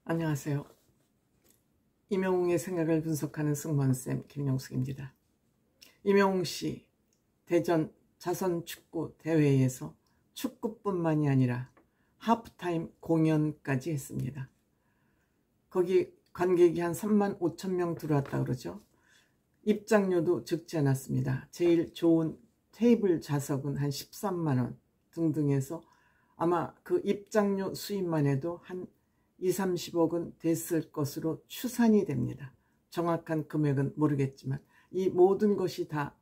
안녕하세요. 임영웅의 생각을 분석하는 승무원쌤 김영숙입니다. 임영웅 씨 대전 자선축구 대회에서 축구뿐만이 아니라 하프타임 공연까지 했습니다. 거기 관객이 한 35,000명 들어왔다 그러죠. 입장료도 적지 않았습니다. 제일 좋은 테이블 좌석은 한 13만원 등등 해서 아마 그 입장료 수입만 해도 한 20-30억은 됐을 것으로 추산이 됩니다. 정확한 금액은 모르겠지만 이 모든 것이 다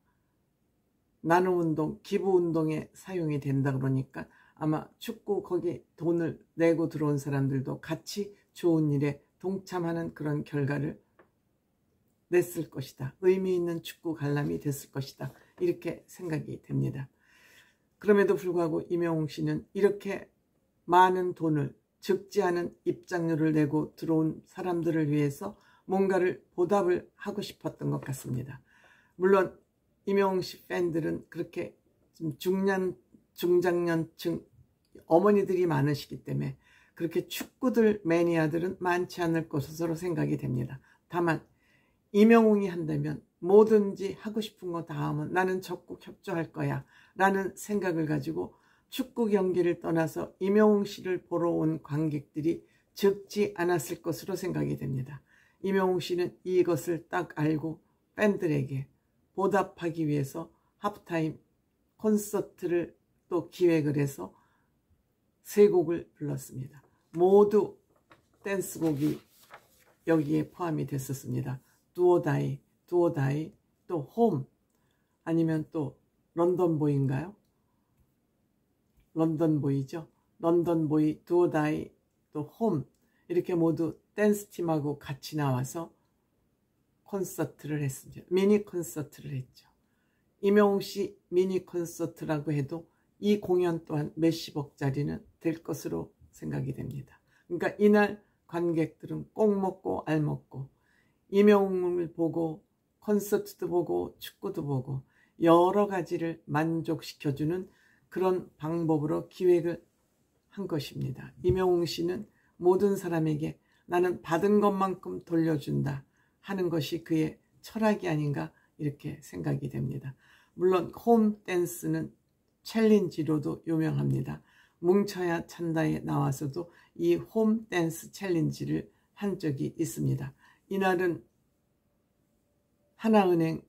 나눔운동, 기부운동에 사용이 된다 그러니까 아마 축구 거기 돈을 내고 들어온 사람들도 같이 좋은 일에 동참하는 그런 결과를 냈을 것이다. 의미 있는 축구 관람이 됐을 것이다. 이렇게 생각이 됩니다. 그럼에도 불구하고 임영웅 씨는 이렇게 많은 돈을 적지 않은 입장료를 내고 들어온 사람들을 위해서 뭔가를 보답을 하고 싶었던 것 같습니다. 물론 임영웅 씨 팬들은 그렇게 좀 중장년층 어머니들이 많으시기 때문에 그렇게 축구들 매니아들은 많지 않을 것으로 생각이 됩니다. 다만 임영웅이 한다면 뭐든지 하고 싶은 거 다 하면 나는 적극 협조할 거야 라는 생각을 가지고 축구 경기를 떠나서 임영웅 씨를 보러 온 관객들이 적지 않았을 것으로 생각이 됩니다. 임영웅 씨는 이것을 딱 알고 팬들에게 보답하기 위해서 하프타임 콘서트를 또 기획을 해서 3곡을 불렀습니다. 모두 댄스곡이 여기에 포함이 됐었습니다. 두오다이, 또 홈, 아니면 또 런던보이인가요? 런던보이죠. 런던보이, 두오다이, 또 홈 이렇게 모두 댄스팀하고 같이 나와서 콘서트를 했습니다. 미니 콘서트를 했죠. 임영웅 씨 미니 콘서트라고 해도 이 공연 또한 몇십억짜리는 될 것으로 생각이 됩니다. 그러니까 이날 관객들은 꼭 먹고 알 먹고 임영웅을 보고 콘서트도 보고 축구도 보고 여러 가지를 만족시켜주는 그런 방법으로 기획을 한 것입니다. 임영웅 씨는 모든 사람에게 나는 받은 것만큼 돌려준다 하는 것이 그의 철학이 아닌가 이렇게 생각이 됩니다. 물론 홈 댄스는 챌린지로도 유명합니다. 뭉쳐야 찬다에 나와서도 이 홈 댄스 챌린지를 한 적이 있습니다. 이날은 하나은행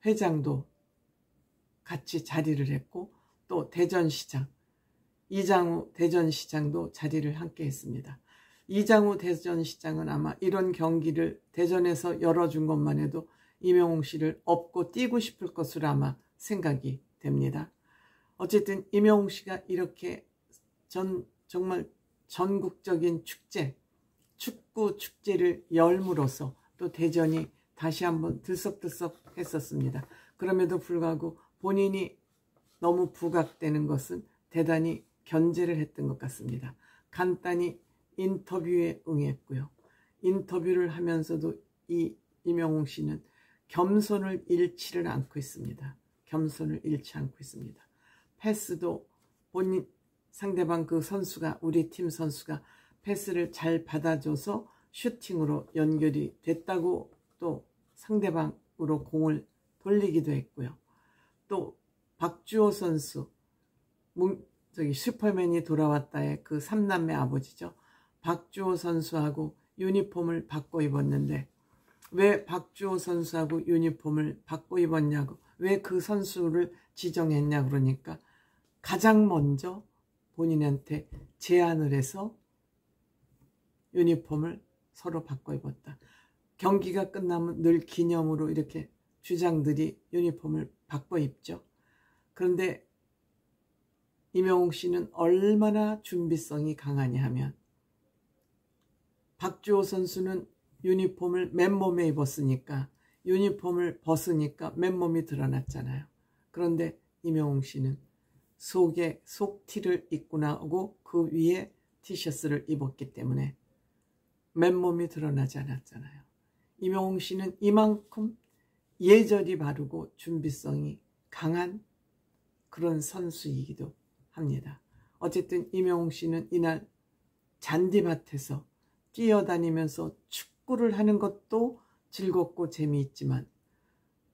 회장도 같이 자리를 했고 또 대전시장, 이장우 대전시장도 자리를 함께 했습니다. 이장우 대전시장은 아마 이런 경기를 대전에서 열어준 것만 해도 임영웅 씨를 업고 뛰고 싶을 것으로 아마 생각이 됩니다. 어쨌든 임영웅 씨가 이렇게 정말 전국적인 축제, 축구 축제를 열므로써 또 대전이 다시 한번 들썩들썩 했었습니다. 그럼에도 불구하고 본인이 너무 부각되는 것은 대단히 견제를 했던 것 같습니다. 간단히 인터뷰에 응했고요. 인터뷰를 하면서도 이 임영웅 씨는 겸손을 잃지를 않고 있습니다. 겸손을 잃지 않고 있습니다. 패스도 본인 상대방 그 선수가 우리 팀 선수가 패스를 잘 받아줘서 슈팅으로 연결이 됐다고 또 상대방으로 공을 돌리기도 했고요. 또 박주호 선수 슈퍼맨이 돌아왔다의 그 3남매 아버지죠. 박주호 선수하고 유니폼을 바꿔 입었는데 왜 박주호 선수하고 유니폼을 바꿔 입었냐고 왜 그 선수를 지정했냐 그러니까 가장 먼저 본인한테 제안을 해서 유니폼을 서로 바꿔 입었다. 경기가 끝나면 늘 기념으로 이렇게 주장들이 유니폼을 바꿔 입죠. 그런데 임영웅 씨는 얼마나 준비성이 강하냐 하면 박주호 선수는 유니폼을 맨몸에 입었으니까 유니폼을 벗으니까 맨몸이 드러났잖아요. 그런데 임영웅 씨는 속에 속티를 입고 나오고 그 위에 티셔츠를 입었기 때문에 맨몸이 드러나지 않았잖아요. 임영웅 씨는 이만큼 예절이 바르고 준비성이 강한 그런 선수이기도 합니다. 어쨌든 임영웅 씨는 이날 잔디밭에서 뛰어다니면서 축구를 하는 것도 즐겁고 재미있지만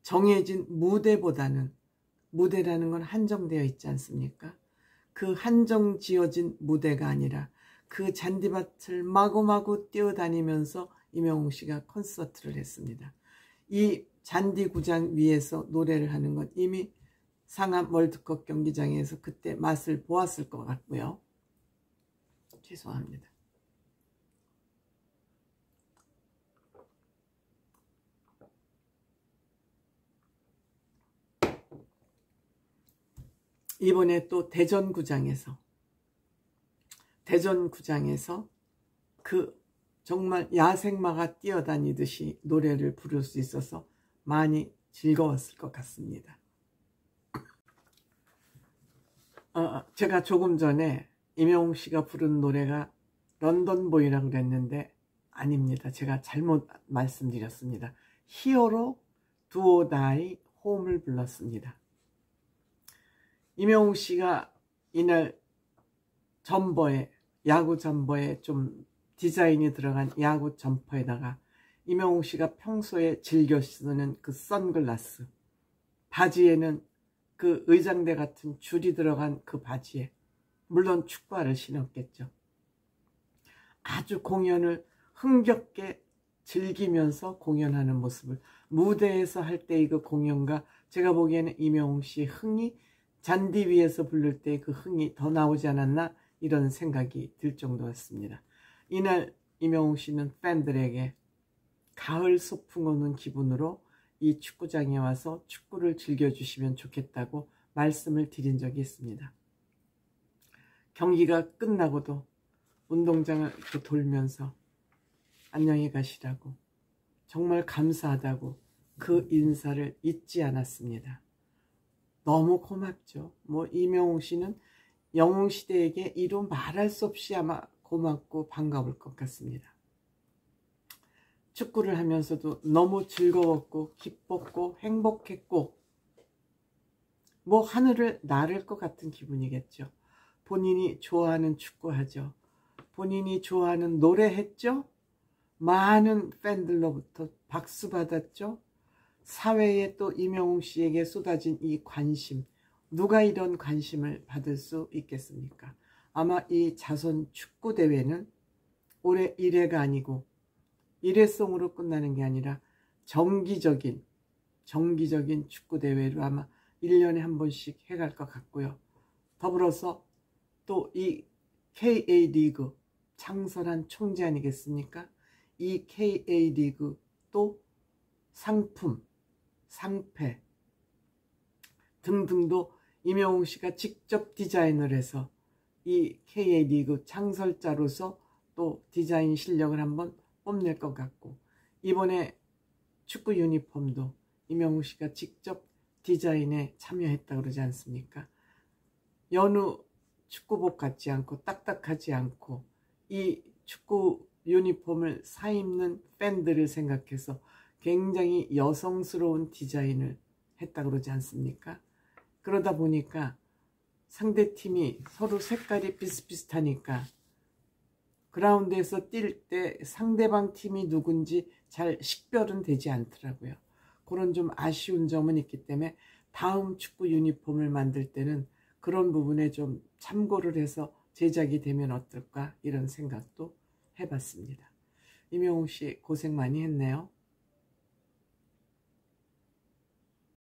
정해진 무대보다는 무대라는 건 한정되어 있지 않습니까? 그 한정 지어진 무대가 아니라 그 잔디밭을 마구마구 뛰어다니면서 임영웅 씨가 콘서트를 했습니다. 이 잔디구장 위에서 노래를 하는 건 이미 상암 월드컵 경기장에서 그때 맛을 보았을 것 같고요. 죄송합니다. 이번에 또 대전구장에서 그 정말 야생마가 뛰어다니듯이 노래를 부를 수 있어서 많이 즐거웠을 것 같습니다. 제가 조금 전에 임영웅 씨가 부른 노래가 런던보이라고 그랬는데 아닙니다. 제가 잘못 말씀드렸습니다. 히어로 두오 다이 홈을 불렀습니다. 임영웅 씨가 이날 점퍼에, 야구 점퍼에 좀 디자인이 들어간 야구 점퍼에다가 임영웅 씨가 평소에 즐겨 쓰는 그 선글라스, 바지에는 그 의장대 같은 줄이 들어간 그 바지에 물론 축구화를 신었겠죠. 아주 공연을 흥겹게 즐기면서 공연하는 모습을 무대에서 할 때의 그 공연과 제가 보기에는 임영웅 씨의 흥이 잔디 위에서 부를 때 그 흥이 더 나오지 않았나 이런 생각이 들 정도였습니다. 이날 임영웅 씨는 팬들에게 가을 소풍 오는 기분으로 이 축구장에 와서 축구를 즐겨주시면 좋겠다고 말씀을 드린 적이 있습니다. 경기가 끝나고도 운동장을 이렇게 돌면서 안녕히 가시라고 정말 감사하다고 그 인사를 잊지 않았습니다. 너무 고맙죠. 임영웅 씨는 영웅시대에게 이루 말할 수 없이 아마 고맙고 반가울 것 같습니다. 축구를 하면서도 너무 즐거웠고 기뻤고 행복했고 하늘을 나를 것 같은 기분이겠죠. 본인이 좋아하는 축구하죠. 본인이 좋아하는 노래 했죠. 많은 팬들로부터 박수 받았죠. 사회에 또 임영웅 씨에게 쏟아진 이 관심, 누가 이런 관심을 받을 수 있겠습니까? 아마 이 자선 축구대회는 올해 1회가 아니고 일회성으로 끝나는 게 아니라 정기적인 축구대회로 아마 1년에 한 번씩 해갈 것 같고요. 더불어서 또 이 KA리그 창설한 총재 아니겠습니까? 이 KA리그 또 상품, 상패 등등도 임영웅 씨가 직접 디자인을 해서 이 KA리그 창설자로서 또 디자인 실력을 한번 뽐낼 것 같고, 이번에 축구 유니폼도 임영웅 씨가 직접 디자인에 참여했다고 그러지 않습니까? 여느 축구복 같지 않고 딱딱하지 않고 이 축구 유니폼을 사입는 팬들을 생각해서 굉장히 여성스러운 디자인을 했다고 그러지 않습니까? 그러다 보니까 상대팀이 서로 색깔이 비슷비슷하니까 그라운드에서 뛸 때 상대방 팀이 누군지 잘 식별은 되지 않더라고요. 그런 좀 아쉬운 점은 있기 때문에 다음 축구 유니폼을 만들 때는 그런 부분에 좀 참고를 해서 제작이 되면 어떨까 이런 생각도 해봤습니다. 임영웅 씨 고생 많이 했네요.